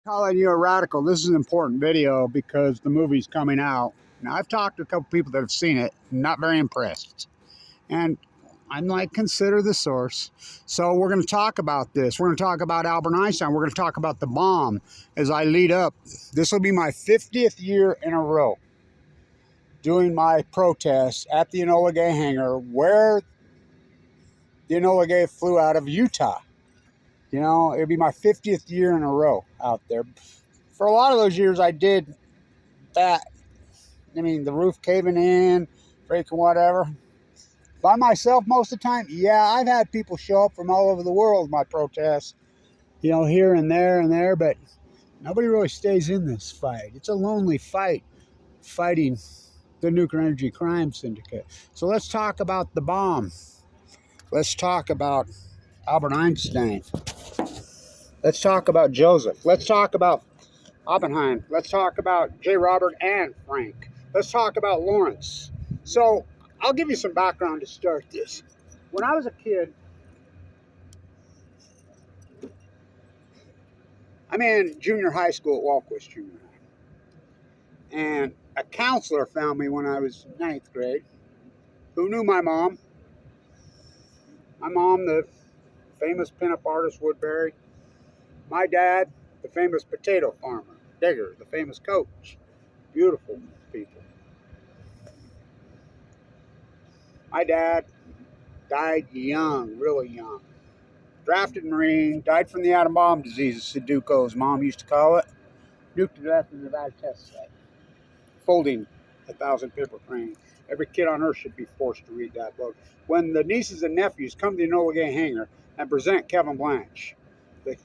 Calling you a radical. This is an important video because the movie's coming out. Now, I've talked to a couple people that have seen it, not very impressed. And I'm like, consider the source. So we're going to talk about this. We're going to talk about Albert Einstein. We're going to talk about the bomb as I lead up. This will be my 50th year in a row doing my protest at the Enola Gay hangar where the Enola Gay flew out of Utah. You know, it'll be my 50th year in a row out there. For a lot of those years, I did that. I mean, the roof caving in, breaking whatever. By myself most of the time, yeah, I've had people show up from all over the world, my protests, you know, here and there, but nobody really stays in this fight. It's a lonely fight, fighting the nuclear energy crime syndicate. So let's talk about the bomb. Let's talk about Albert Einstein. Let's talk about Joseph. Let's talk about Oppenheimer. Let's talk about J. Robert and Frank. Let's talk about Lawrence. So I'll give you some background to start this. When I was a kid, I'm in junior high school at Walquist Junior High. And a counselor found me when I was ninth grade who knew my mom. My mom, the famous pinup artist Woodbury. My dad, the famous potato farmer. Digger, the famous coach. Beautiful people. My dad died young, really young. Drafted Marine, died from the atom bomb disease, as Sudoku, mom used to call it. Nuked to death in the Nevada test site. Folding 1,000 paper cranes. Every kid on earth should be forced to read that book. When the nieces and nephews come to the Enola Gay hangar and present Kevin Blanche,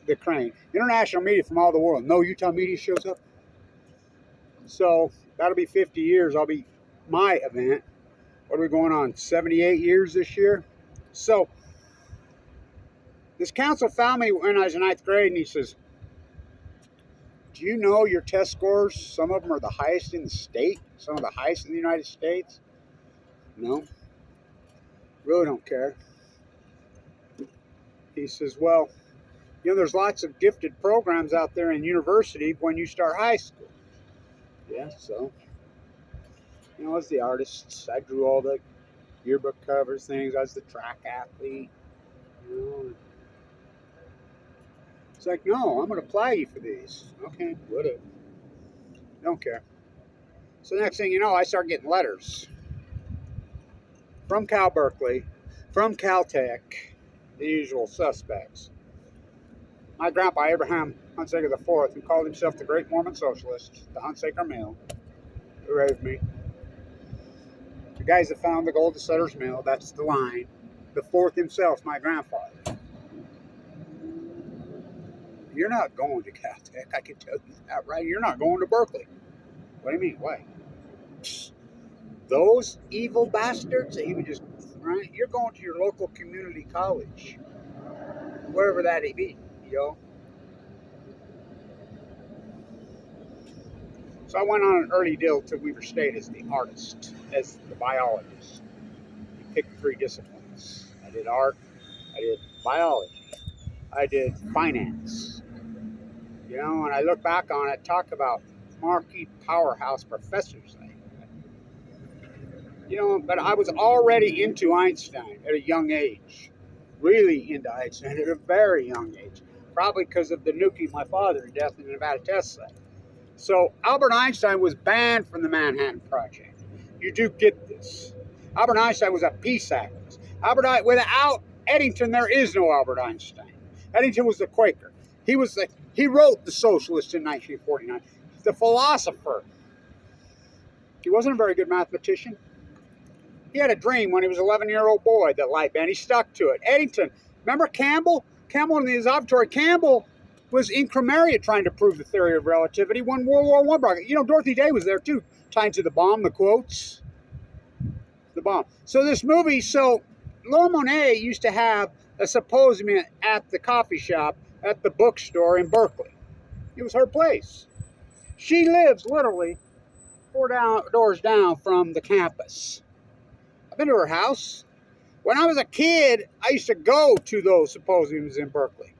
the crane, international media from all the world, no Utah media shows up. So that'll be 50 years. I'll be my event. What are we going on? 78 years this year? So this counselor found me when I was in ninth grade, and he says, do you know your test scores, some of them are the highest in the state, some of the highest in the United States? No, really don't care. He says, well, you know, there's lots of gifted programs out there in university when you start high school. Yeah, so, you know, as the artist, I drew all the yearbook covers, things. I was the track athlete, you know. It's like, no, I'm going to apply you for these. Okay, whatever. Don't care. So next thing you know, I start getting letters from Cal Berkeley, from Caltech, the usual suspects. My grandpa, Abraham Hunsaker IV, who called himself the Great Mormon Socialist, the Hunsaker Mill, who raised me. The guys that found the gold at Sutter's Mill, that's the line. The fourth himself, my grandfather. You're not going to Caltech, I can tell you that, right? You're not going to Berkeley. What do you mean? Why? Those evil bastards, he would just, right? You're going to your local community college, wherever that may be, you know. So I went on an early deal to Weaver State as the artist, as the biologist. You picked 3 disciplines. I did art, I did biology, I did finance. You know, and I look back on it, talk about marquee powerhouse professors. You know, but I was already into Einstein at a young age. Really into Einstein at a very young age. Probably because of the nuking my father to death in the Nevada test site. So Albert Einstein was banned from the Manhattan Project. You do get this. Albert Einstein was a peace activist. Without Eddington, there is no Albert Einstein. Eddington was the Quaker. He wrote The Socialist in 1949. The philosopher. He wasn't a very good mathematician. He had a dream when he was an 11-year-old boy that light band. He stuck to it. Eddington, remember Campbell? Campbell in the observatory. Campbell was in Crimea trying to prove the theory of relativity when World War I broke out. You know, Dorothy Day was there too, tied to the bomb, the quotes. The bomb. So this movie, Laura Monet used to have a symposium at the coffee shop at the bookstore in Berkeley. It was her place. She lives literally 4 doors down from the campus. I've been to her house. When I was a kid, I used to go to those symposiums in Berkeley.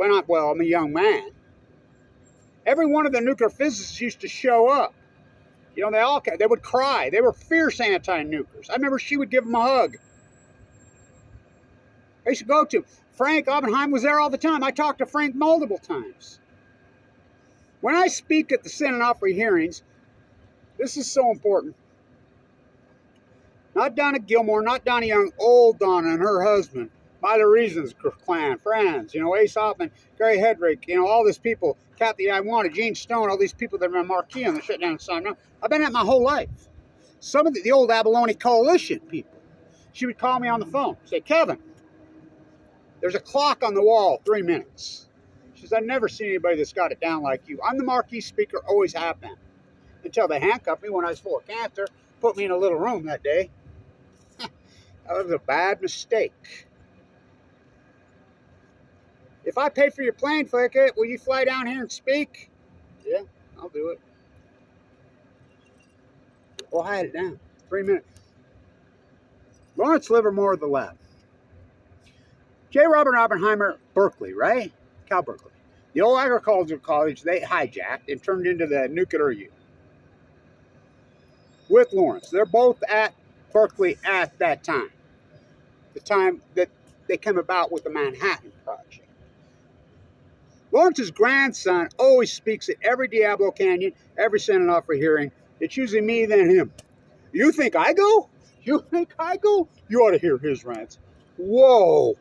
I'm a young man. Every one of the nuclear physicists used to show up. You know, they would cry. They were fierce anti-nukers. I remember she would give them a hug. I used to go to Frank Oppenheimer was there all the time. I talked to Frank multiple times. When I speak at the Senate Opry hearings, this is so important. Not Donna Gilmore, not Donna Young, old Donna and her husband, Myla Reason's clan, friends, you know, Ace Hoffman, Gary Hedrick, you know, all these people, Kathy Iwata, Gene Stone, all these people that have been marquee on the shutdown sign. I've been at my whole life. Some of the old Abalone Coalition people, she would call me on the phone, say, Kevin, there's a clock on the wall, 3 minutes. She says, I've never seen anybody that's got it down like you. I'm the marquee speaker, always have been. Until they handcuffed me when I was full of cancer, put me in a little room that day. That was a bad mistake. If I pay for your plane ticket, will you fly down here and speak? Yeah, I'll do it. We'll hide it down. 3 minutes. Lawrence Livermore, the left. J. Robert Oppenheimer, Berkeley, right? Cal Berkeley. The old agricultural college they hijacked and turned into the nuclear U. With Lawrence. They're both at Berkeley at that time. The time that they came about with the Manhattan Project. Lawrence's grandson always speaks at every Diablo Canyon, every Senate Opry hearing. It's usually me, then him. You think I go? You think I go? You ought to hear his rants. Whoa.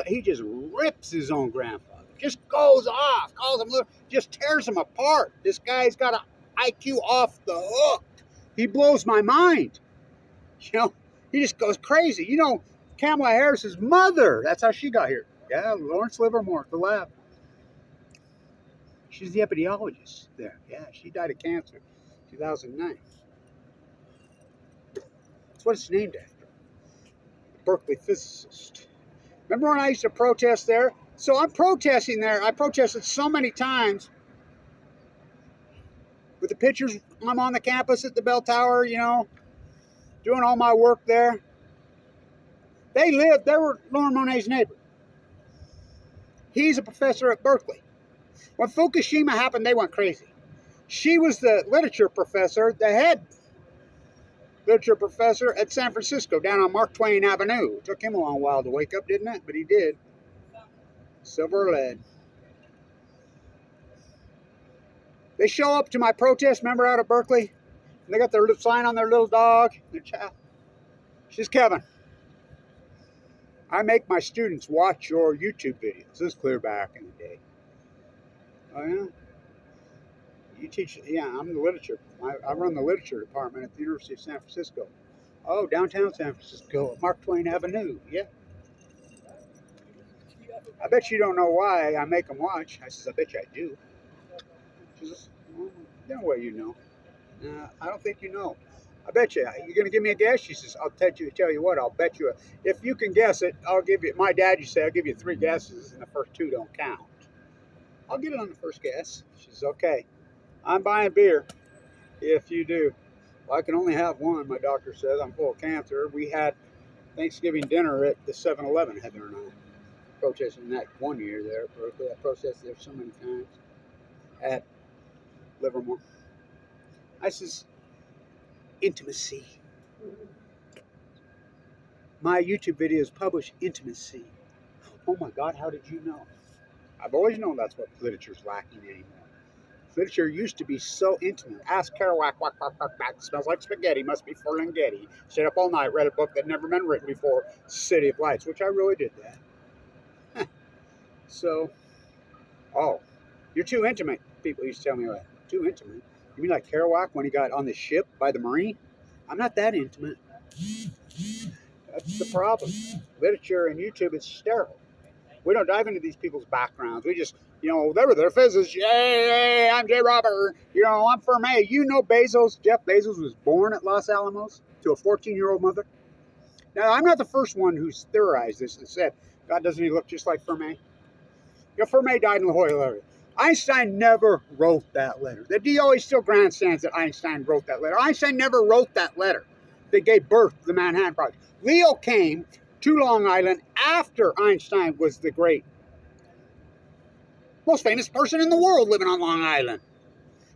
He just rips his own grandfather. Just goes off. Calls him, just tears him apart. This guy's got an IQ off the hook. He blows my mind. You know, he just goes crazy. You know, Kamala Harris's mother, that's how she got here. Yeah, Lawrence Livermore, the lab. She's the epidemiologist there. Yeah, she died of cancer in 2009. That's what it's named after. A Berkeley physicist. Remember when I used to protest there? So I'm protesting there. I protested so many times with the pictures. I'm on the campus at the bell tower, you know, doing all my work there. They were Lauren Monet's neighbor. He's a professor at Berkeley. When Fukushima happened, they went crazy. She was the literature professor, the head literature professor at San Francisco, down on Mark Twain Avenue. It took him a long while to wake up, didn't it? But he did. Silver or lead. They show up to my protest, remember, out of Berkeley? And they got their little sign on their little dog, their child. She's Kevin. I make my students watch your YouTube videos. This is clear back in the day. Oh, yeah? You teach, yeah, I'm the literature. I run the literature department at the University of San Francisco. Oh, downtown San Francisco, Mark Twain Avenue, yeah. I bet you don't know why I make them watch. I says, I bet you I do. She says, well, no way you know. I don't think you know. I bet you. You're going to give me a guess? She says, I'll tell you what, I'll bet you. If you can guess it, I'll give you, my dad used to say, I'll give you 3 guesses and the first 2 don't count. I'll get it on the first guess. She says, okay, I'm buying beer if you do. Well, I can only have one, my doctor says. I'm full of cancer. We had Thanksgiving dinner at the 7-Eleven, Heather and I. Protesting that one year there at Berkeley. I protested there so many times at Livermore. I says, intimacy. My YouTube videos publish intimacy. Oh my God, how did you know? I've always known that's what literature's lacking anymore. Literature used to be so intimate. Ask Kerouac, quack, quack, quack, quack. Smells like spaghetti, must be Ferlinghetti. Stayed up all night, read a book that never been written before, City of Lights, which I really did that. So, oh, you're too intimate. People used to tell me that. Too intimate. You mean like Kerouac when he got on the ship by the Marine? I'm not that intimate. That's the problem. Literature and YouTube is sterile. We don't dive into these people's backgrounds. We just, you know, they were their physicists. Yay, I'm J. Robert. You know, I'm Fermi. You know Jeff Bezos was born at Los Alamos to a 14-year-old mother. Now, I'm not the first one who's theorized this and said, God, doesn't he look just like Fermi? You know, Fermi died in La Jolla area. Einstein never wrote that letter. The DOE still grandstands that Einstein wrote that letter. Einstein never wrote that letter that gave birth to the Manhattan Project. Leo came to Long Island after Einstein was the great Most famous person in the world living on Long Island.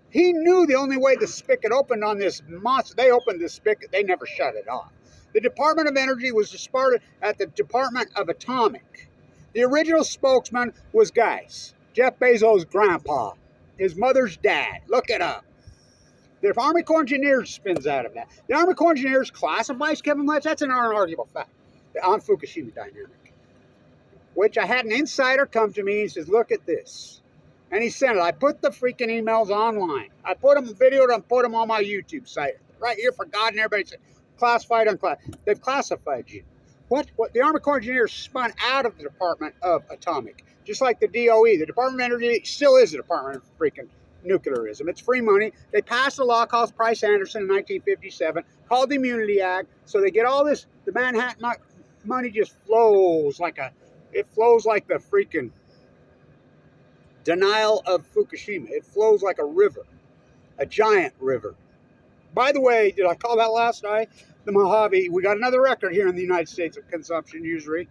He knew the only way the spigot opened on this monster. They opened the spigot. They never shut it off. The Department of Energy was started at the Department of Atomic. The original spokesman was Geis, Jeff Bezos' grandpa, his mother's dad. Look it up. The Army Corps of Engineers spins out of that. The Army Corps of Engineers classifies Kevin Letts. That's an unarguable fact on Fukushima dynamic, which I had an insider come to me and says, look at this. And he sent it. I put the freaking emails online. I put them, videoed them, put them on my YouTube site. Right here for God and everybody said, classified, unclassified. They've classified you. What the Army Corps of Engineers spun out of the Department of Atomic. Just like the DOE. The Department of Energy still is the Department of freaking nuclearism. It's free money. They passed a law called Price-Anderson in 1957, called the Immunity Act. So they get all this, the Manhattan money just flows like it flows like the freaking denial of Fukushima. It flows like a river, a giant river. By the way, did I call that last night? The Mojave, we got another record here in the United States of consumption usually.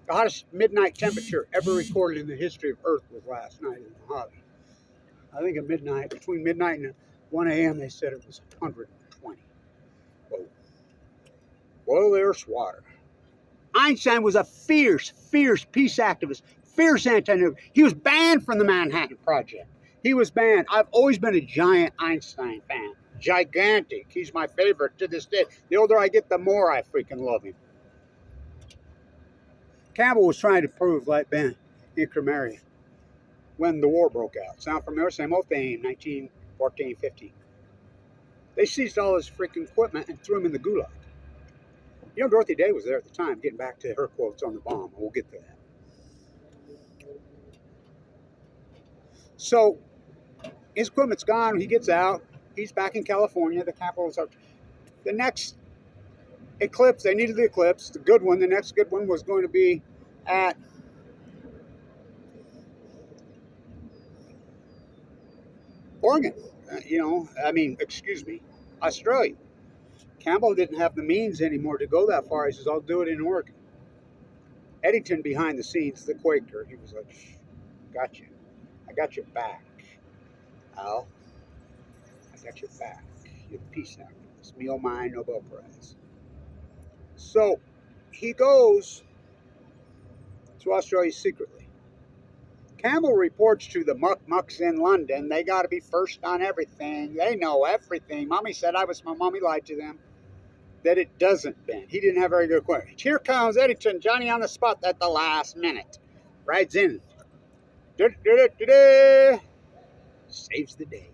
The hottest midnight temperature ever recorded in the history of Earth was last night in the Mojave. I think at midnight, between midnight and 1 a.m., they said it was 120. Whoa. Boil the Earth's water. Einstein was a fierce peace activist, fierce anti-nuclear. He was banned from the Manhattan Project. He was banned. I've always been a giant Einstein fan. Gigantic. He's my favorite to this day. The older I get, the more I freaking love him. Campbell was trying to prove like Ben in Cremeria when the war broke out. Sound familiar? Same old thing, 1914, 15. They seized all his freaking equipment and threw him in the gulag. You know, Dorothy Day was there at the time, getting back to her quotes on the bomb. We'll get to that. So, his equipment's gone. He gets out. He's back in California. The capital is up. The next eclipse, they needed the eclipse, the good one. The next good one was going to be at Oregon. Australia. Campbell didn't have the means anymore to go that far. He says, I'll do it in Oregon. Eddington, behind the scenes, the Quaker, he was like, got you. I got your back, Al. I got your back. You're the peace activist. Me, oh my, Nobel Prize. So he goes to Australia secretly. Campbell reports to the mucks in London. They got to be first on everything. They know everything. Mommy said Mommy lied to them. That it doesn't, Ben. He didn't have very good equipment. Here comes Eddington, Johnny on the spot at the last minute. Rides in. Saves the day.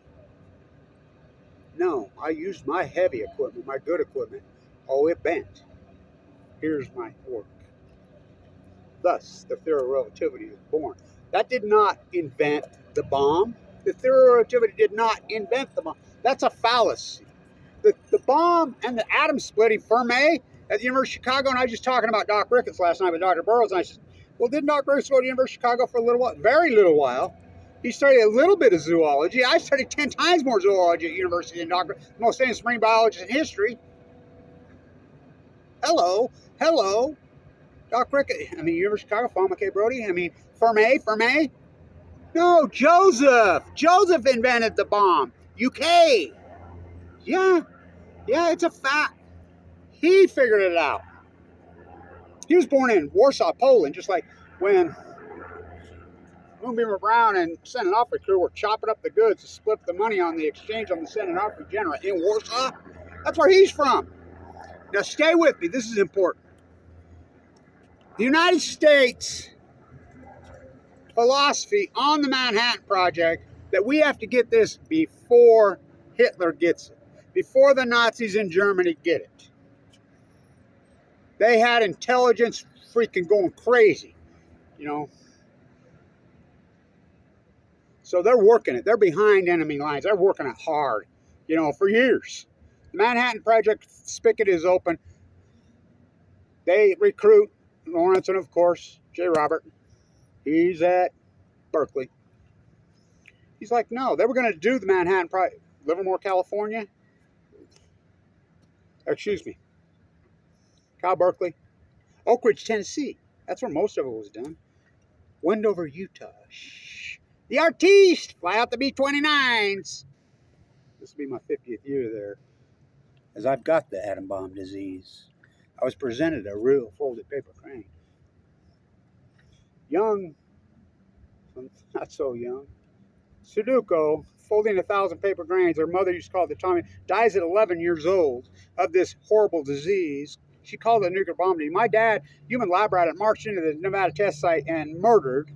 No, I used my heavy equipment, my good equipment. Oh, it bent. Here's my work. Thus, the theory of relativity is born. That did not invent the bomb. The theory of relativity did not invent the bomb. That's a fallacy. The bomb and the atom splitting, Fermi, at the University of Chicago, and I was just talking about Doc Ricketts last night with Dr. Burroughs, and I said, well, didn't Doc Ricketts go to the University of Chicago for a little while? Very little while. He studied a little bit of zoology. I studied 10 times more zoology at university than Dr. The most famous marine biologist in history. Hello. Doc Ricketts, University of Chicago, Fawn McKay Brody, Fermi. No, Joseph invented the bomb. UK. Yeah, it's a fact. He figured it out. He was born in Warsaw, Poland, just like when Moonbeamer Brown and Send and Offer crew were chopping up the goods to split the money on the exchange on the Send and Offer Generate in Warsaw. That's where he's from. Now stay with me. This is important. The United States philosophy on the Manhattan Project that we have to get this before Hitler gets it, before the Nazis in Germany get it. They had intelligence freaking going crazy, So they're working it. They're behind enemy lines. They're working it hard, for years. The Manhattan Project spigot is open. They recruit Lawrence and, of course, J. Robert. He's at Berkeley. He's like, no, they were going to do the Manhattan Project. Livermore, California. Cal Berkeley. Oak Ridge, Tennessee. That's where most of it was done. Wendover, Utah. Shh. The artiste. Fly out the B-29s. This will be my 50th year there, as I've got the atom bomb disease. I was presented a real folded paper crane. Young, not so young. Sudoku, folding 1,000 paper grains. Her mother used to call it the Tommy. Dies at 11 years old of this horrible disease. She called it a nuclear bomb. My dad, human lab rat, marched into the Nevada test site and murdered.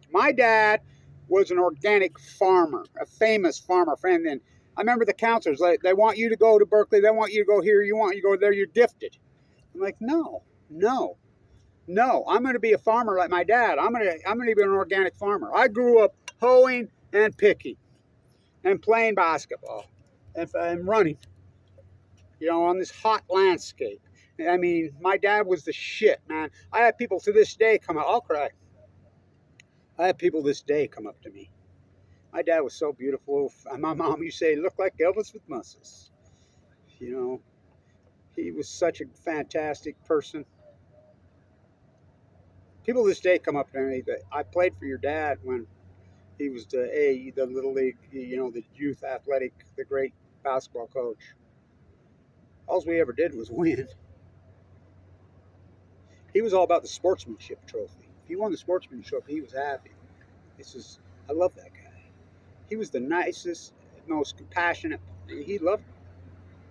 My dad was an organic farmer, a famous farmer friend. And I remember the counselors, they want you to go to Berkeley. They want you to go here. You want you to go there. You're gifted. I'm like, no. I'm going to be a farmer like my dad. I'm going to be an organic farmer. I grew up hoeing and picking and playing basketball and running, on this hot landscape. I mean, my dad was the shit, man. I have people to this day come up. I'll cry. I have people this day come up to me. My dad was so beautiful. My mom used to say, looked like Elvis with muscles. He was such a fantastic person. People this day come up to me that I played for your dad when he was the little league, the youth athletic, the great basketball coach. All we ever did was win. He was all about the sportsmanship trophy. If he won the sportsmanship trophy, he was happy. I love that guy. He was the nicest, most compassionate. He loved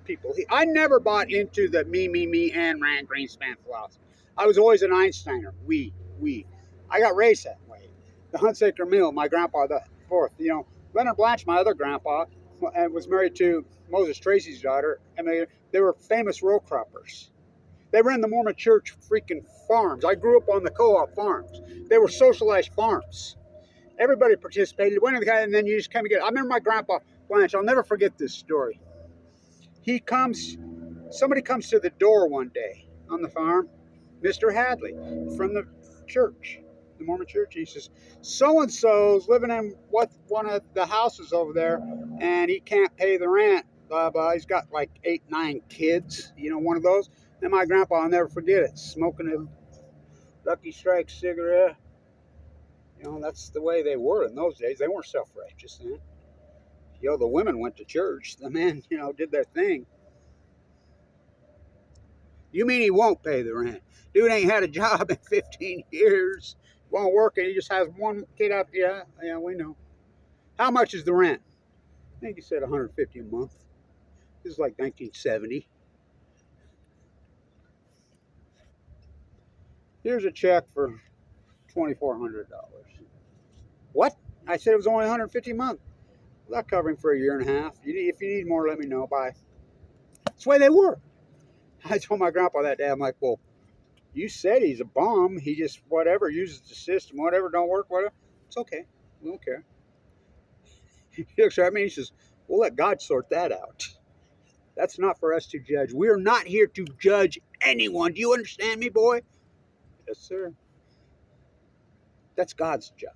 people. I never bought into the me, and Rand Greenspan philosophy. I was always an Einsteiner. We. I got raised that way. The Hunsaker Mill, my grandpa, the fourth. Leonard Blanche, my other grandpa, was married to Moses Tracy's daughter, and they were famous row croppers. They ran the Mormon Church freaking farms. I grew up on the co-op farms. They were socialized farms. Everybody participated. And then you just come and get. I remember my grandpa Blanche. I'll never forget this story. Somebody comes to the door one day on the farm, Mr. Hadley from the church, the Mormon church. He says, so-and-so's living in one of the houses over there, and he can't pay the rent. Blah, blah. He's got like 8, 9 kids, one of those. And my grandpa, I'll never forget it, smoking a Lucky Strike cigarette. That's the way they were in those days. They weren't self-righteous then. The women went to church. The men, did their thing. You mean he won't pay the rent? Dude ain't had a job in 15 years. Won't work, and he just has one kid out there. Yeah, we know. How much is the rent? I think he said $150 a month. This is like 1970. Here's a check for $2,400. What? I said it was only $150 a month. Well, that covering for a year and a half. If you need more, let me know. Bye. That's the way they were. I told my grandpa that day, I'm like, well, you said he's a bum. He just, whatever, uses the system, whatever, don't work, whatever. It's okay. We don't care. He looks at me and he says, we'll let God sort that out. That's not for us to judge. We're not here to judge anyone. Do you understand me, boy? Yes, sir. That's God's job.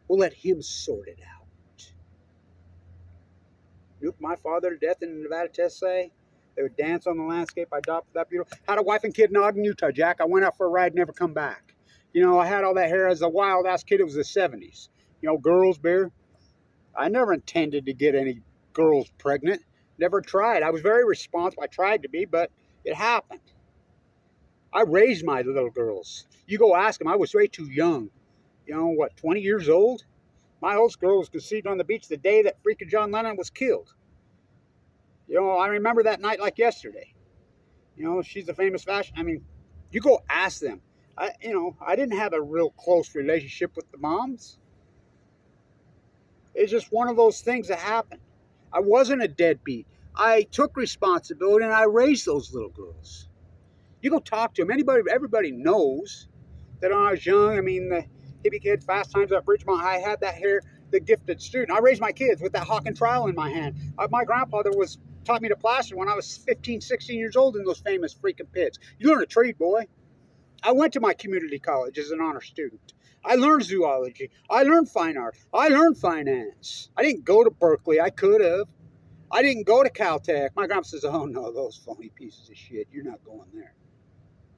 We'll let him sort it out. Nuked my father to death in the Nevada test site. They would dance on the landscape. I adopted that beautiful. Had a wife and kid in Ogden, Utah, Jack. I went out for a ride, never come back. I had all that hair as a wild-ass kid. It was the 70s. Girls, beer. I never intended to get any girls pregnant. Never tried. I was very responsible. I tried to be, but it happened. I raised my little girls. You go ask them. I was way too young. 20 years old? My oldest girl was conceived on the beach the day that freaking John Lennon was killed. I remember that night like yesterday. She's a famous fashion. I mean, you go ask them. I didn't have a real close relationship with the moms. It's just one of those things that happened. I wasn't a deadbeat. I took responsibility and I raised those little girls. You go talk to them. Everybody knows that when I was young, the hippie kid, Fast Times at Bridgemont, I had that hair, the gifted student. I raised my kids with that Hawk and trowel in my hand. My grandfather taught me to plaster when I was 15, 16 years old in those famous freaking pits. You learn a trade, boy. I went to my community college as an honor student. I learned zoology. I learned fine art. I learned finance. I didn't go to Berkeley. I could have. I didn't go to Caltech. My grandpa says, oh no, those phony pieces of shit. You're not going there.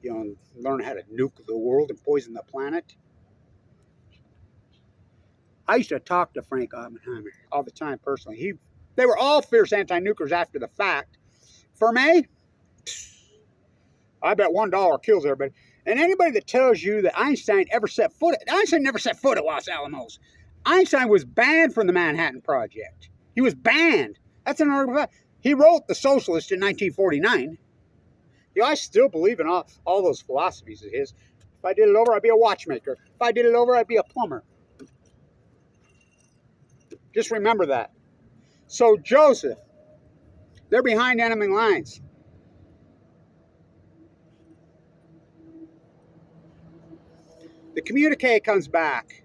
You know, learn how to nuke the world and poison the planet. I used to talk to Frank Oppenheimer all the time personally. They were all fierce anti-nukers after the fact. For me, I bet $1 kills everybody. And anybody that tells you that Einstein never set foot at Los Alamos. Einstein was banned from the Manhattan Project. He was banned. That's an article. He wrote The Socialist in 1949. You know, I still believe in all those philosophies of his. If I did it over, I'd be a watchmaker. If I did it over, I'd be a plumber. Just remember that. So Joseph, they're behind enemy lines. The communique comes back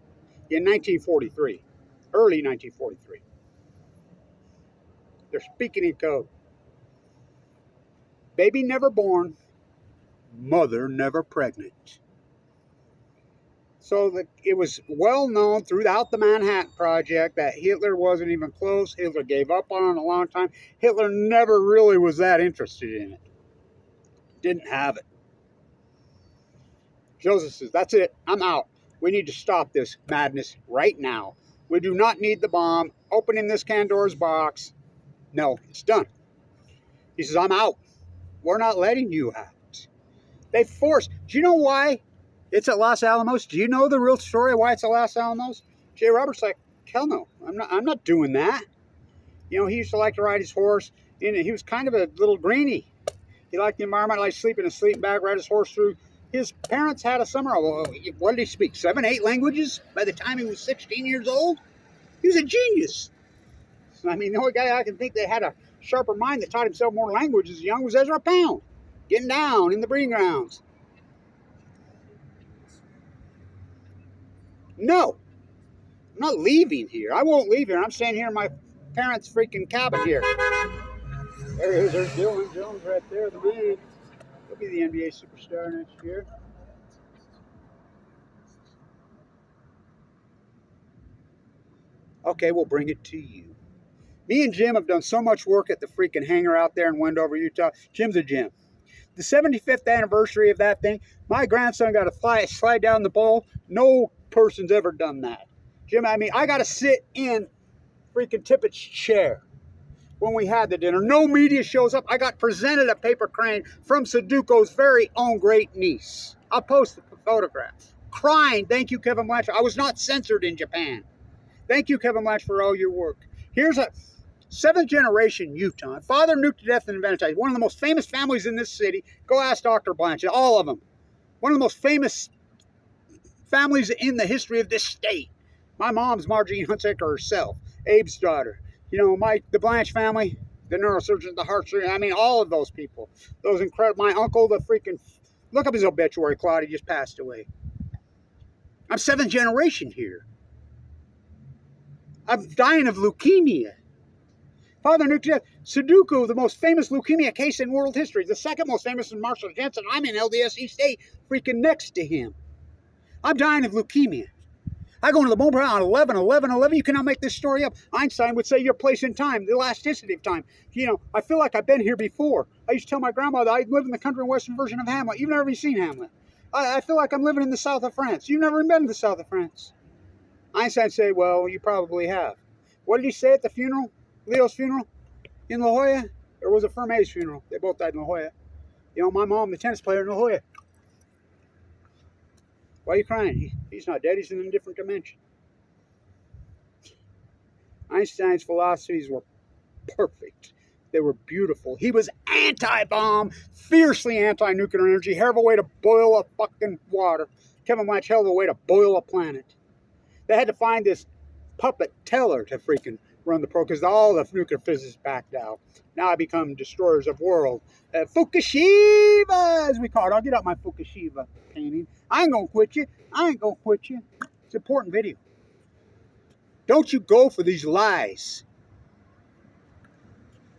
in 1943, early 1943. They're speaking in code. Baby never born, mother never pregnant. So it was well known throughout the Manhattan Project that Hitler wasn't even close. Hitler gave up on it a long time. Hitler never really was that interested in it. Didn't have it. Joseph says, that's it. I'm out. We need to stop this madness right now. We do not need the bomb. Opening this Pandora's box. No, it's done. He says, I'm out. We're not letting you out. They forced. Do you know why it's at Los Alamos? Do you know the real story of why it's at Los Alamos? Jay Roberts like, hell no. I'm not doing that. You know, he used to like to ride his horse. And he was kind of a little greenie. He liked the environment, like sleeping in a sleeping bag, ride his horse through. His parents had a summer. What did he speak? 7, 8 languages by the time he was 16 years old? He was a genius. I mean, the only guy I can think that had a sharper mind that taught himself more languages as young was Ezra Pound, getting down in the breeding grounds. No, I'm not leaving here. I won't leave here. I'm staying here in my parents' freaking cabin here. There he is. There's Dylan. Dylan's right there, the man. He'll be the NBA superstar next year. Okay, we'll bring it to you. Me and Jim have done so much work at the freaking hangar out there in Wendover, Utah. Jim's a Jim. The 75th anniversary of that thing, my grandson got to slide down the bowl. No person's ever done that. Jim, I mean, I got to sit in freaking Tippett's chair when we had the dinner. No media shows up. I got presented a paper crane from Sudoku's very own great niece. I'll post the photograph. Crying, thank you, Kevin Blanchard. I was not censored in Japan. Thank you, Kevin Blanchard, for all your work. Here's a 7th generation Utah. Father nuked to death in Valentine. One of the most famous families in this city. Go ask Dr. Blanchard. All of them. One of the most famous families in the history of this state. My mom's Margie Hunsaker herself. Abe's daughter. You know, the Blanche family, the neurosurgeon, the heart surgeon. I mean, all of those people. Those incredible. My uncle, the freaking. Look up his obituary, Claude. He just passed away. I'm 7th generation here. I'm dying of leukemia. Father nuked to death. Sudoku, the most famous leukemia case in world history. The second most famous is Marshall Jensen. I'm in LDS East 8, freaking next to him. I'm dying of leukemia. I go into the moment on 11. You cannot make this story up. Einstein would say your place in time, the elasticity of time. You know, I feel like I've been here before. I used to tell my grandmother I live in the country and western version of Hamlet. You've never even seen Hamlet. I feel like I'm living in the south of France. You've never even been to the south of France. Einstein said, well, you probably have. What did he say at the funeral? Leo's funeral in La Jolla? Or was it Fermat's funeral? They both died in La Jolla. You know, my mom, the tennis player in La Jolla. Why are you crying? He's not dead. He's in a different dimension. Einstein's philosophies were perfect. They were beautiful. He was anti-bomb, fiercely anti-nuclear energy, hell of a way to boil a fucking water. Kevin Blanch, hell of a way to boil a planet. They had to find this puppet teller to freaking run the program because all the nuclear physicists backed out. Now I become destroyers of world. Fukushima, as we call it. I'll get out my Fukushima painting. I ain't gonna quit you. It's an important video. Don't you go for these lies.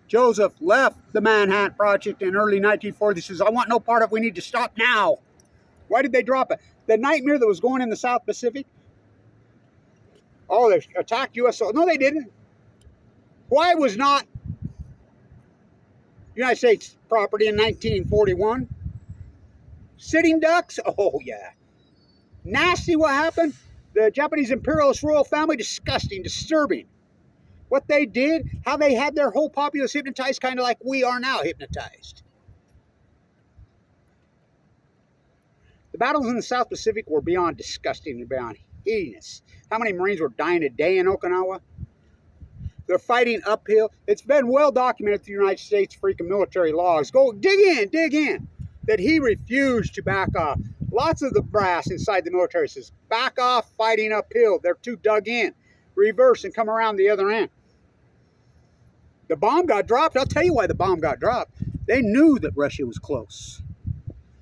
Joseph left the Manhattan Project in early 1940. He says, I want no part of it. We need to stop now. Why did they drop it? The nightmare that was going in the South Pacific. Oh, they attacked U.S. No, they didn't. Why was not United States property in 1941? Sitting ducks? Oh, yeah. Nasty what happened. The Japanese imperialist royal family, disgusting, disturbing. What they did, how they had their whole populace hypnotized, kind of like we are now hypnotized. The battles in the South Pacific were beyond disgusting and beyond heinous. How many Marines were dying a day in Okinawa? They're fighting uphill. It's been well documented through the United States freaking military logs. Go dig in. That he refused to back off. Lots of the brass inside the military says, back off fighting uphill. They're too dug in. Reverse and come around the other end. The bomb got dropped. I'll tell you why the bomb got dropped. They knew that Russia was close.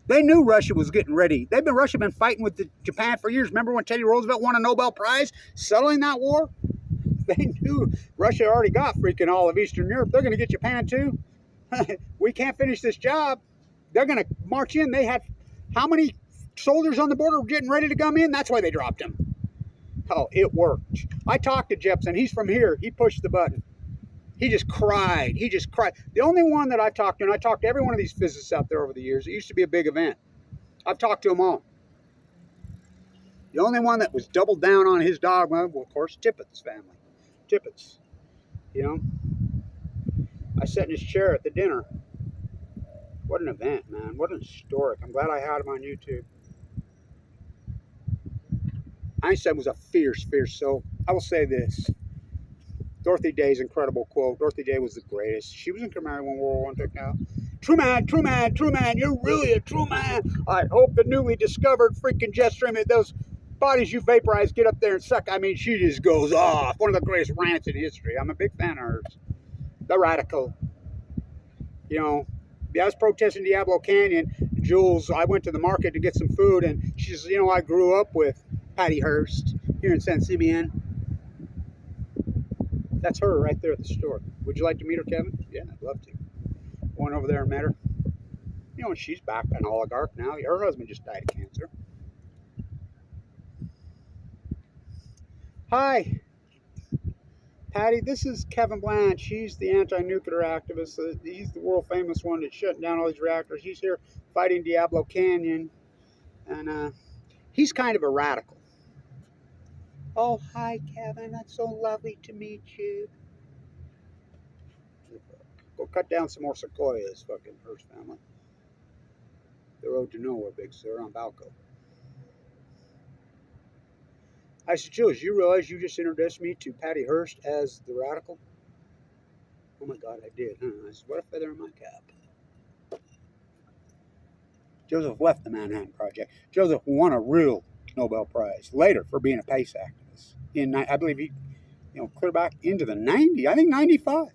They knew Russia was getting ready. Russia been fighting with Japan for years. Remember when Teddy Roosevelt won a Nobel Prize settling that war? They knew Russia already got freaking all of Eastern Europe. They're going to get Japan too. We can't finish this job. They're going to march in. They had how many soldiers on the border getting ready to come in? That's why they dropped them. Oh, it worked. I talked to Jepson. He's from here. He pushed the button. He just cried. The only one that I've talked to, and I talked to every one of these physicists out there over the years, it used to be a big event. I've talked to them all. The only one that was doubled down on his dogma, well, of course, Tippett's family. Tippett's. You know? I sat in his chair at the dinner. What an event, man. What an historic. I'm glad I had him on YouTube. Einstein was a fierce soul. I will say this. Dorothy Day's incredible quote. Dorothy Day was the greatest. She was in command when World War I took out. True man, you're really a true man. I hope the newly discovered freaking jet stream, those bodies you vaporize, get up there and suck. I mean, she just goes off. One of the greatest rants in history. I'm a big fan of hers. The radical. You know, I was protesting Diablo Canyon. Jules, I went to the market to get some food, and she says, I grew up with Patty Hearst here in San Simeon. That's her right there at the store. Would you like to meet her, Kevin? Yeah, I'd love to. Went over there and met her. And she's back an oligarch now. Her husband just died of cancer. Hi, Patty. This is Kevin Blanche. He's the anti-nuclear activist. He's the world famous one that's shutting down all these reactors. He's here fighting Diablo Canyon. And he's kind of a radical. Oh, hi, Kevin. That's so lovely to meet you. Go cut down some more sequoias, fucking Hearst family. The road to nowhere, big sir, on Balco. I said, Jules, you realize you just introduced me to Patty Hearst as the radical? Oh my God, I did, huh? I said, what a feather in my cap. Joseph left the Manhattan Project. Joseph won a real Nobel Prize later for being a peace activist. I believe he, clear back into the 90s. I think 95.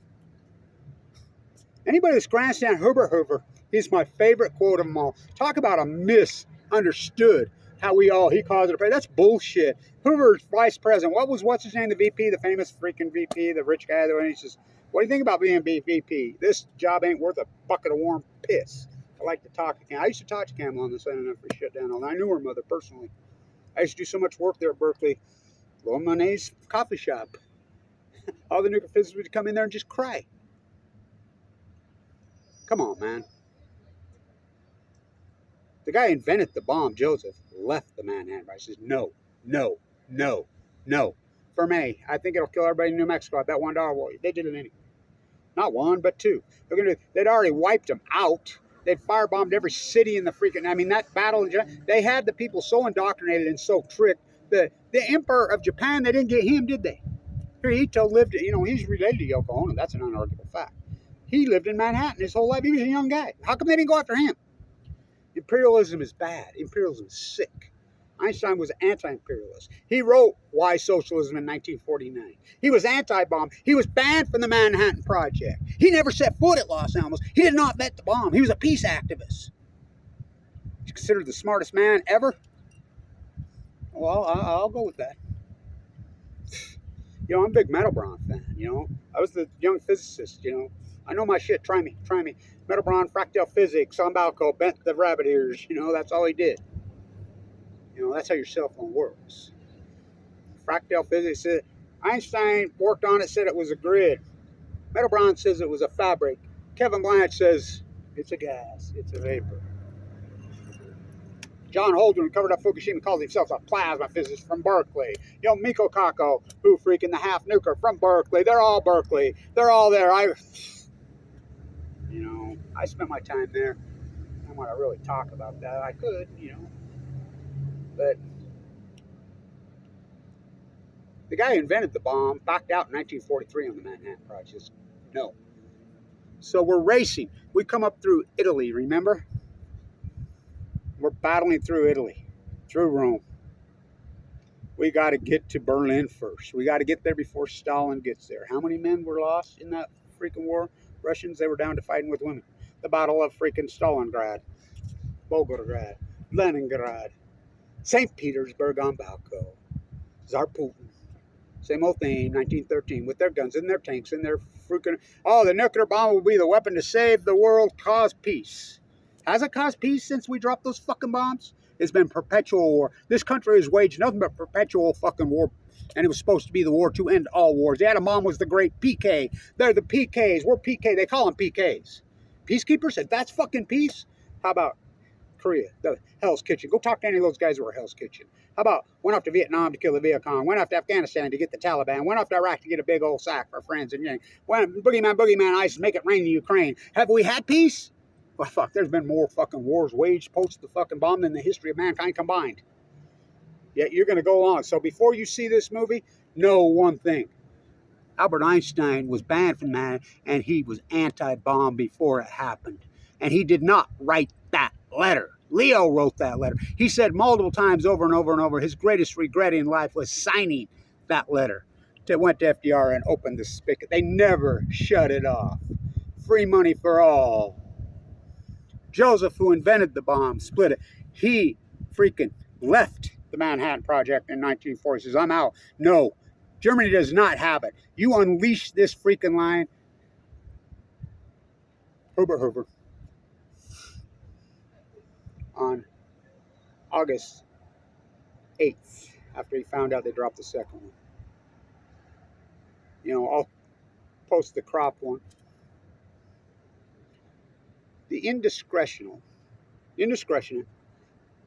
Anybody that's grandstand Hoover is my favorite quote of them all. Talk about a misunderstood how he caused it. That's bullshit. Hoover's vice president. What's his name? The VP, the famous freaking VP, the rich guy. He says, what do you think about being VP? This job ain't worth a bucket of warm piss. I like to talk to Campbell. I used to talk to Campbell on the Senate after he shut down all that. I knew her mother personally. I used to do so much work there at Berkeley. Lou Monet's coffee shop. All the nuclear physicists would come in there and just cry. Come on, man. The guy invented the bomb, Joseph, left the Manhattan Project. He says, no. For me, I think it'll kill everybody in New Mexico. I bet $1. Well, they did it anyway. Not one, but two. They'd already wiped them out. They'd firebombed every city in the freaking... that battle, they had the people so indoctrinated and so tricked. The emperor of Japan, they didn't get him, did they? Hirohito lived, he's related to Yoko Ono. That's an unarguable fact. He lived in Manhattan his whole life. He was a young guy. How come they didn't go after him? Imperialism is bad. Imperialism is sick. Einstein was anti-imperialist. He wrote Why Socialism in 1949. He was anti-bomb. He was banned from the Manhattan Project. He never set foot at Los Alamos. He did not vet the bomb. He was a peace activist. He's considered the smartest man ever. Well, I'll go with that. I'm a big Meadowbron fan, I was the young physicist, I know my shit. Try me. Meadowbron, fractal physics, Balco, bent the rabbit ears, that's all he did. That's how your cell phone works. Fractal physics, Einstein worked on it, said it was a grid. Meadowbron says it was a fabric. Kevin Blanche says it's a gas, it's a vapor. John Holdren covered up Fukushima, calls himself a plasma physicist from Berkeley. You know, Miko Kako, who freaking the half nuker from Berkeley. They're all Berkeley. They're all there. I spent my time there. I don't want to really talk about that. I could, but the guy who invented the bomb backed out in 1943 on the Manhattan Project. No. So we're racing. We come up through Italy, remember? We're battling through Italy, through Rome. We got to get to Berlin first. We got to get there before Stalin gets there. How many men were lost in that freaking war? Russians, they were down to fighting with women. The Battle of freaking Stalingrad, Volgograd, Leningrad, St. Petersburg on Balco, Tsar Putin. Same old thing, 1913, with their guns and their tanks and their freaking... Oh, the nuclear bomb will be the weapon to save the world, cause peace. Has it caused peace since we dropped those fucking bombs? It's been perpetual war. This country has waged nothing but perpetual fucking war. And it was supposed to be the war to end all wars. The atom bomb was the great PK. They're the PKs. We're PK. They call them PKs. Peacekeepers? If that's fucking peace, how about Korea, the Hell's Kitchen? Go talk to any of those guys who are Hell's Kitchen. How about went off to Vietnam to kill the Viet Cong, went off to Afghanistan to get the Taliban, went off to Iraq to get a big old sack for friends and went boogeyman, ISIS, make it rain in Ukraine. Have we had peace? Well, fuck, there's been more fucking wars waged post the fucking bomb than the history of mankind combined. Yet you're going to go on. So before you see this movie, know one thing. Albert Einstein was banned from that, and he was anti-bomb before it happened. And he did not write that letter. Leo wrote that letter. He said multiple times over and over and over, his greatest regret in life was signing that letter. It went to FDR and opened the spigot. They never shut it off. Free money for all. Joseph, who invented the bomb, split it. He freaking left the Manhattan Project in 1940. He says, I'm out. No, Germany does not have it. You unleash this freaking line. Herbert. On August 8th, after he found out they dropped the second one. I'll post the crop one. The indiscretionate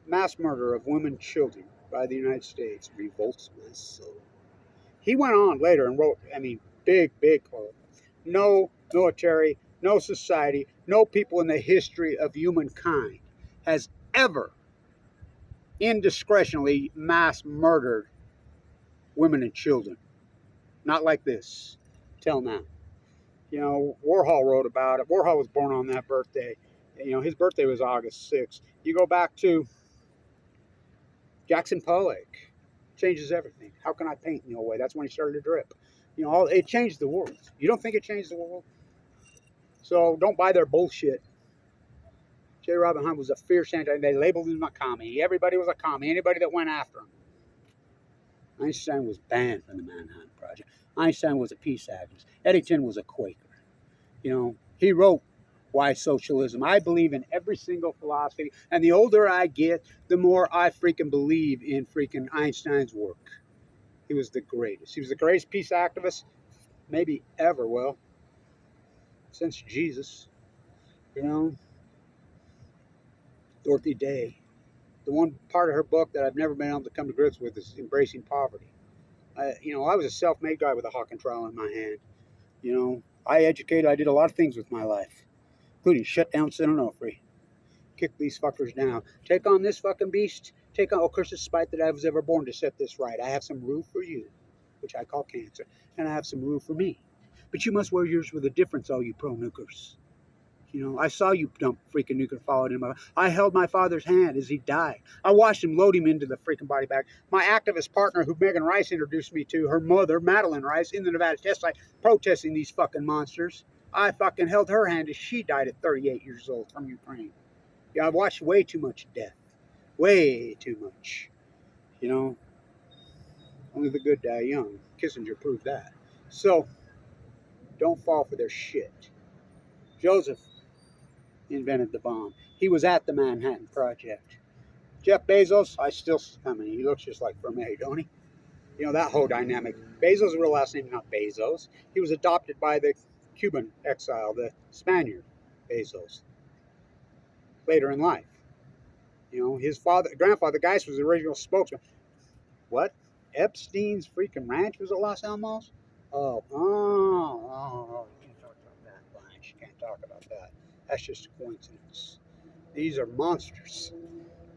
mass murder of women and children by the United States revolts my soul. He went on later and wrote, big quote. No military, no society, no people in the history of humankind has ever indiscretionally mass murdered women and children. Not like this, till now. Warhol wrote about it. Warhol was born on that birthday. His birthday was August 6th. You go back to Jackson Pollock, changes everything. How can I paint in the old way? That's when he started to drip. It changed the world. You don't think it changed the world? So don't buy their bullshit. J. Robin Hunt was a fierce anti. They labeled him a commie. Everybody was a commie. Anybody that went after him. Einstein was banned from the Manhattan Project. Einstein was a peace activist. Eddington was a Quaker. He wrote Why Socialism. I believe in every single philosophy. And the older I get, the more I freaking believe in freaking Einstein's work. He was the greatest. He was the greatest peace activist maybe ever. Well, since Jesus. Dorothy Day. The one part of her book that I've never been able to come to grips with is embracing poverty. I was a self-made guy with a Hawken trowel in my hand. I educated. I did a lot of things with my life, including shut down San Onofre, kick these fuckers down, take on this fucking beast, take on, curse the spite that I was ever born to set this right. I have some rule for you, which I call cancer, and I have some rule for me. But you must wear yours with a difference, all you pro-nukers. I saw you dump freaking nuke followed him. I held my father's hand as he died. I watched him load him into the freaking body bag. My activist partner, who Megan Rice introduced me to, her mother, Madeline Rice, in the Nevada test site, protesting these fucking monsters. I fucking held her hand as she died at 38 years old from Ukraine. I've watched way too much death. Way too much. Only the good die young. Kissinger proved that. So, don't fall for their shit. Joseph invented the bomb. He was at the Manhattan Project. Jeff Bezos, he looks just like Vermeer, don't he? That whole dynamic. Bezos' real last name is not Bezos. He was adopted by the Cuban exile, the Spaniard Bezos, later in life. You know, his grandfather Geist was the original spokesman. What? Epstein's freaking ranch was at Los Alamos? Oh, you can't talk about that, Blanche. You can't talk about that. That's just a coincidence. These are monsters.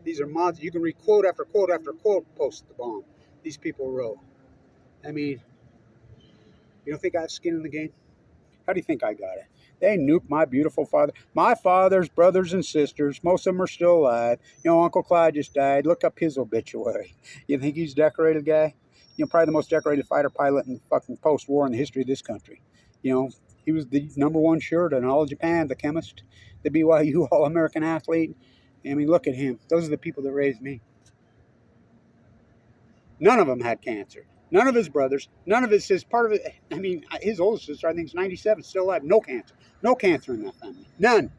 These are monsters. You can read quote after quote after quote post the bomb. These people wrote. I mean, you don't think I have skin in the game? How do you think I got it? They nuked my beautiful father. My father's brothers and sisters, most of them are still alive. You know, Uncle Clyde just died. Look up his obituary. You think he's a decorated guy? You know, probably the most decorated fighter pilot in fucking post-war in the history of this country. You know, he was the #1 shirt in all of Japan, the chemist, the BYU All-American athlete. I mean, look at him. Those are the people that raised me. None of them had cancer. None of his brothers, none of his part of it. I mean, his oldest sister, I think, is 97, still alive. No cancer. No cancer in that family. None.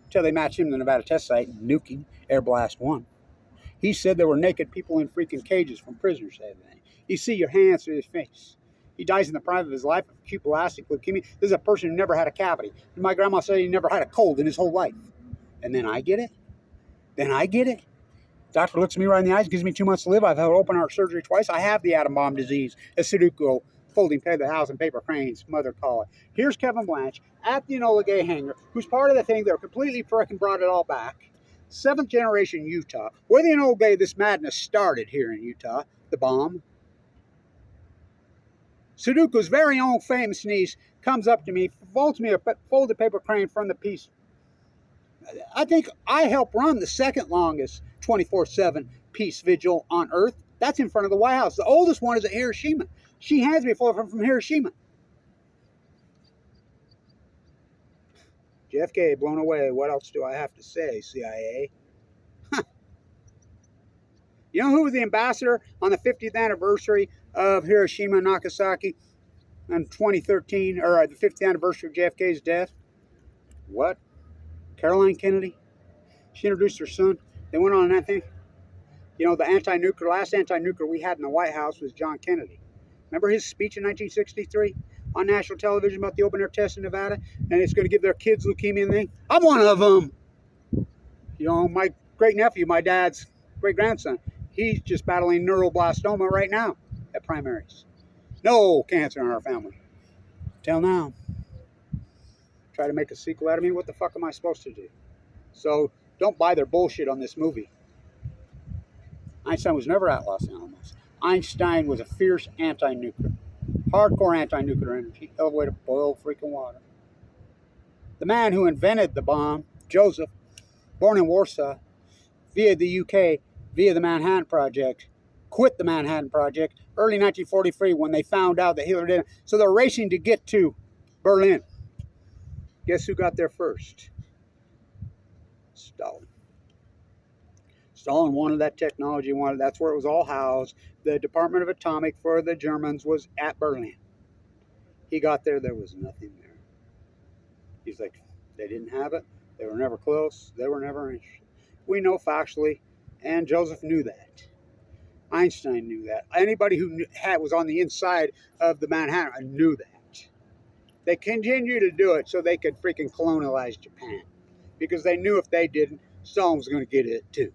Until they matched him in the Nevada test site, nuking Air Blast 1. He said there were naked people in freaking cages from prisoners. You see your hands through his face. He dies in the prime of his life of acute blastic leukemia. This is a person who never had a cavity. And my grandma said he never had a cold in his whole life. And then I get it. Doctor looks at me right in the eyes, gives me 2 months to live. I've had open heart surgery twice. I have the atom bomb disease, a Sudoku, folding the house and paper cranes, mother call it. Here's Kevin Blanche at the Enola Gay hangar, who's part of the thing that completely freaking brought it all back. 7th generation Utah, where the Enola Gay, this madness started here in Utah, the bomb. Sudoku's very own famous niece comes up to me, folds me a folded paper crane from the piece. I think I helped run the second longest 24/7 peace vigil on Earth. That's in front of the White House. The oldest one is at Hiroshima. She hands me a photo from Hiroshima. JFK blown away. What else do I have to say, CIA? Huh. You know who was the ambassador on the 50th anniversary of Hiroshima and Nagasaki in 2013, or the 50th anniversary of JFK's death? What? Caroline Kennedy? She introduced her son. They went on that thing. You know, the last anti-nuclear we had in the White House was John Kennedy. Remember his speech in 1963 on national television about the open air test in Nevada? And it's going to give their kids leukemia and thing. I'm one of them. You know, my great nephew, my dad's great grandson, he's just battling neuroblastoma right now at primaries. No cancer in our family. Till now. Try to make a sequel out of me. What the fuck am I supposed to do? So don't buy their bullshit on this movie. Einstein was never at Los Alamos. Einstein was a fierce anti-nuclear. Hardcore anti-nuclear energy. Hell of a way to boil freaking water. The man who invented the bomb, Joseph, born in Warsaw, via the UK, via the Manhattan Project, quit the Manhattan Project early 1943 when they found out that Hitler didn't. So they're racing to get to Berlin. Guess who got there first? Stalin. Stalin wanted that technology, that's where it was all housed. The Department of Atomic for the Germans was at Berlin. He got there was nothing there. He's like, they didn't have it, they were never close, they were never interested. We know factually, and Joseph knew that. Einstein knew that. Anybody who was on the inside of the Manhattan knew that. They continued to do it so they could freaking colonialize Japan. Because they knew if they didn't, Stalin was going to get it too.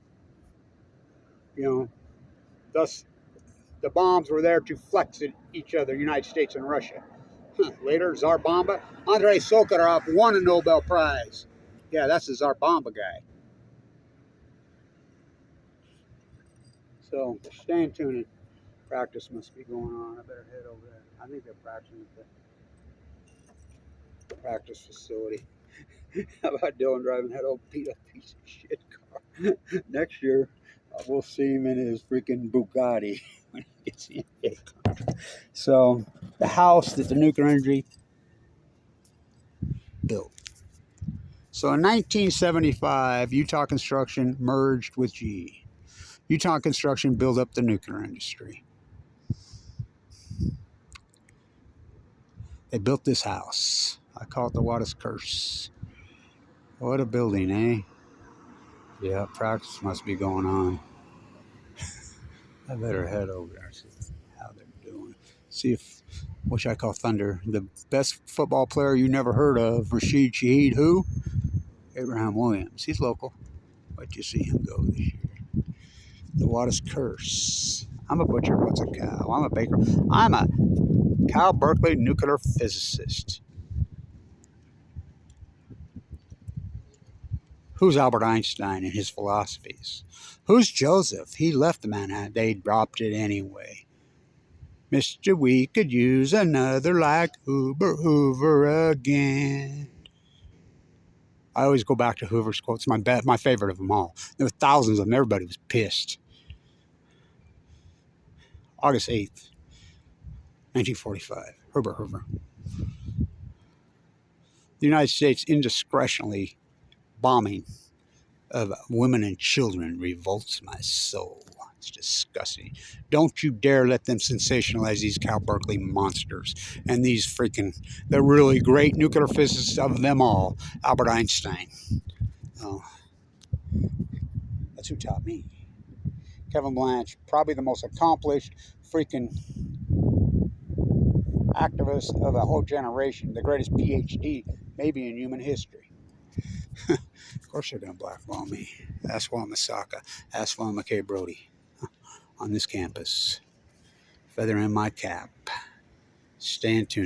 You know, thus the bombs were there to flex at each other, United States and Russia. Later, Tsar Bomba, Andrei Sakharov won a Nobel Prize. Yeah, that's the Tsar Bomba guy. So, stay tuned. Practice must be going on. I better head over there. I think they're practicing at the practice facility. How about Dylan driving that old beat up piece of shit car? Next year, we'll see him in his freaking Bugatti when he gets in. So, the house that the nuclear energy built. So, in 1975, Utah Construction merged with GE. Utah Construction built up the nuclear industry. They built this house. I call it the Wattis Curse. What a building, eh? Yeah, practice must be going on. I better head over there and see how they're doing. See if, which I call Thunder, the best football player you never heard of, Rashid Shaheed, who? Abraham Williams. He's local. Wait till you see him go this year. The Waters curse. I'm a butcher. What's a cow? I'm a baker. I'm a Cal Berkeley nuclear physicist. Who's Albert Einstein and his philosophies? Who's Joseph? He left the Manhattan. They dropped it anyway. Mister, we could use another like Hoover again. I always go back to Hoover's quotes. My favorite of them all. There were thousands of them. Everybody was pissed. August 8th, 1945. Herbert Hoover. The United States indiscretionally bombing of women and children revolts my soul. It's disgusting. Don't you dare let them sensationalize these Cal Berkeley monsters and these the really great nuclear physicists of them all, Albert Einstein. Oh, that's who taught me. Kevin Blanche, probably the most accomplished freaking activist of a whole generation, the greatest PhD maybe in human history. Of course they're going to blackball me. That's why Masaka. That's why McKay Brody on this campus. Feather in my cap. Stay tuned.